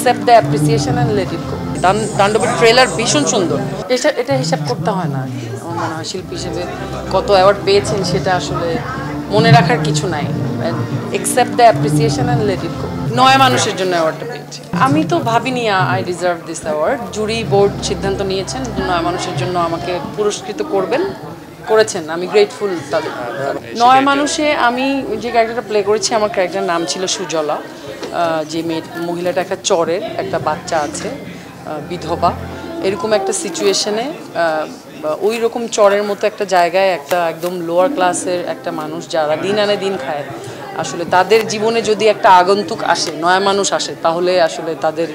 accept the appreciation and let it go. তাণ্ডবের trailer ভীষণ সুন্দর। এটা হিসাব করতে হয় না, আমার মনে হয় শিল্পী হিসেবে কত অ্যাওয়ার্ড পেয়েছেন সেটা আসলে মনে রাখার কিছু নাই। accept the appreciation and let it go. নয় মানুষের জন্য অ্যাওয়ার্ডটা পেয়েছি। আমি তো ভাবিনি I deserve this award. Jury board সিদ্ধান্ত নিয়েছেন নয় মানুষের জন্য আমাকে পুরস্কৃত করেছেন, আমি গ্রেটফুল তাদের। নয় মানুষে আমি যে ক্যারেক্টারটা প্লে করেছি, আমার ক্যারেক্টারের নাম ছিল সুজলা। যে মহিলাটা একটা চরের একটা বাচ্চা আছে, বিধবা, এরকম একটা সিচুয়েশনে ওই রকম চরের মতো একটা জায়গায় একটা একদম লোয়ার ক্লাসের একটা মানুষ যারা দিন আনে দিন খায়, আসলে তাদের জীবনে যদি একটা আগন্তুক আসে, নয়া মানুষ আসে, তাহলে আসলে তাদের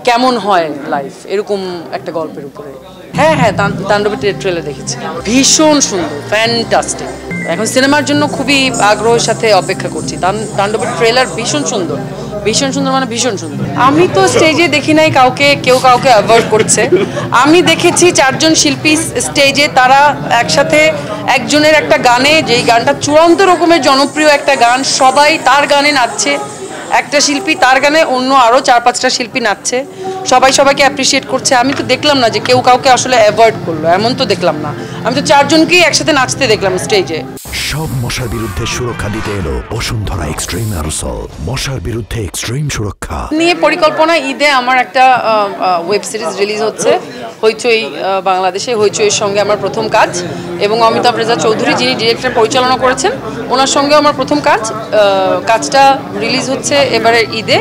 কেমন হয় লাইফ, এরকম একটা গল্পের উপরে। হ্যাঁ, তাণ্ডবের ট্রেলার দেখেছি, ভীষণ সুন্দর, ফ্যান্টাস্টিক। এখন সিনেমার জন্য খুবই আগ্রহের সাথে অপেক্ষা করছি। তাণ্ডবের ট্রেলার ভীষণ সুন্দর মানে ভীষণ সুন্দর। আমি তো স্টেজে দেখি নাই কেউ কাউকে অ্যাভয়েড করছে। আমি দেখেছি চারজন শিল্পী স্টেজে, তারা একসাথে একজনের একটা গানে, যেই গানটা চূড়ান্ত রকমের জনপ্রিয় একটা গান, সবাই তার গানে নাচছে। একটা শিল্পী তার গানে অন্য আরও 4-5টা শিল্পী নাচছে, সবাই সবাইকে অ্যাপ্রিসিয়েট করছে। আমি তো দেখলাম না যে কেউ কাউকে আসলে অ্যাভয়েড করলো, এমন তো দেখলাম না। আমি তো চারজনকেই একসাথে নাচতে দেখলাম স্টেজে। সব মশার বিরুদ্ধে সুরক্ষা দিতে এলো বসুন্ধরা এক্সট্রিম অ্যারোসল, মশার বিরুদ্ধে এক্সট্রিম সুরক্ষা নিয়ে পরিকল্পনা। ঈদে আমার একটা ওয়েব সিরিজ রিলিজ হচ্ছে হইচই বাংলাদেশে। হইচইয়ের সঙ্গে আমার প্রথম কাজ, এবং অমিতাভ রেজা চৌধুরী যিনি ডিরেক্টর পরিচালনা করেছেন, ওনার সঙ্গেও আমার প্রথম কাজটা রিলিজ হচ্ছে এবারে ঈদে।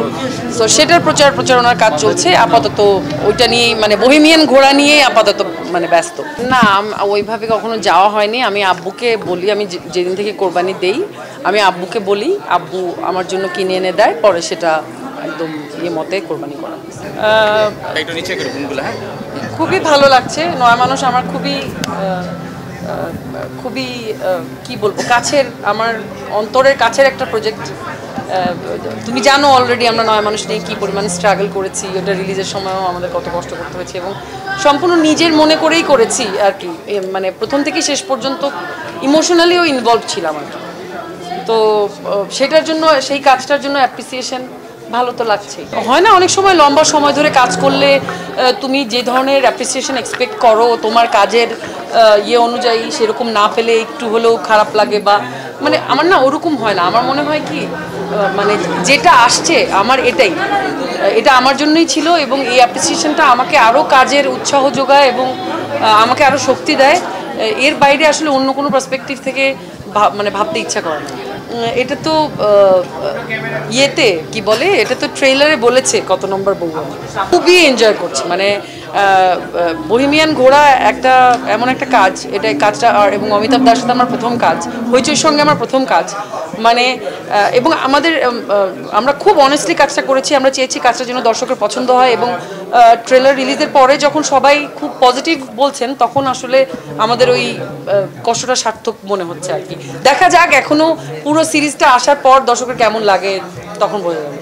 তো সেটার প্রচারণার কাজ চলছে আপাতত। ওইটা নিয়েই মানে বহিমিয়ান ঘোড়া নিয়েই আপাতত মানে ব্যস্ত। না, ওইভাবে কখনো যাওয়া হয়নি। আমি আব্বুকে বলি, আমি যেদিন থেকে কোরবানি দেই আমি আব্বুকে বলি, আব্বু আমার জন্য কিনে এনে দেয়, পরে সেটা একদম মতে কোরবানি করা। খুবই ভালো লাগছে। নয় মানুষ আমার খুবই কি বলবো, কাছের, আমার অন্তরের কাছের একটা প্রজেক্ট। তুমি জানো অলরেডি আমরা নয় মানুষ নিয়ে কী পরিমাণ স্ট্রাগল করেছি। ওটা রিলিজের সময়ও আমাদের কত কষ্ট করতে হয়েছে, এবং সম্পূর্ণ নিজের মনে করেই করেছি আর কি। মানে প্রথম থেকে শেষ পর্যন্ত ইমোশনালিও ইনভলভ ছিলাম আর কি। তো সেটার জন্য, সেই কাজটার জন্য অ্যাপ্রিসিয়েশন ভালো তো লাগছেই। হয় না, অনেক সময় লম্বা সময় ধরে কাজ করলে তুমি যে ধরনের অ্যাপ্রিসিয়েশন এক্সপেক্ট করো, তোমার কাজের অনুযায়ী সেরকম না পেলে একটু হলেও খারাপ লাগে, বা মানে আমার না ওরকম হয় না। আমার মনে হয় কি, মানে যেটা আসছে আমার এটা আমার জন্যই ছিল, এবং এই অ্যাপ্রিসিয়েশনটা আমাকে আরও কাজের উৎসাহ যোগায় এবং আমাকে আরও শক্তি দেয়। এর বাইরে আসলে অন্য কোনো পার্সপেক্টিভ থেকে মানে ভাবতে ইচ্ছা করে না। এটা তো কি বলে, এটা তো ট্রেলারে বলেছে কত নম্বর বউ। খুবই এনজয় করছি, মানে বহিমিয়ান ঘোড়া এমন একটা কাজ, কাজটা। এবং অমিতাভ দার সাথে আমার প্রথম কাজ, হইচইর সঙ্গে আমার প্রথম কাজ, মানে এবং আমরা খুব অনেস্টলি কাজটা করেছি। আমরা চেয়েছি কাজটা যেন দর্শকের পছন্দ হয়, এবং ট্রেলার রিলিজের পরে যখন সবাই খুব পজিটিভ বলছেন, তখন আসলে আমাদের ওই কষ্টটা সার্থক মনে হচ্ছে আর কি। দেখা যাক, এখনো পুরো সিরিজটা আসার পর দর্শকের কেমন লাগে, তখন বোঝা যাবে।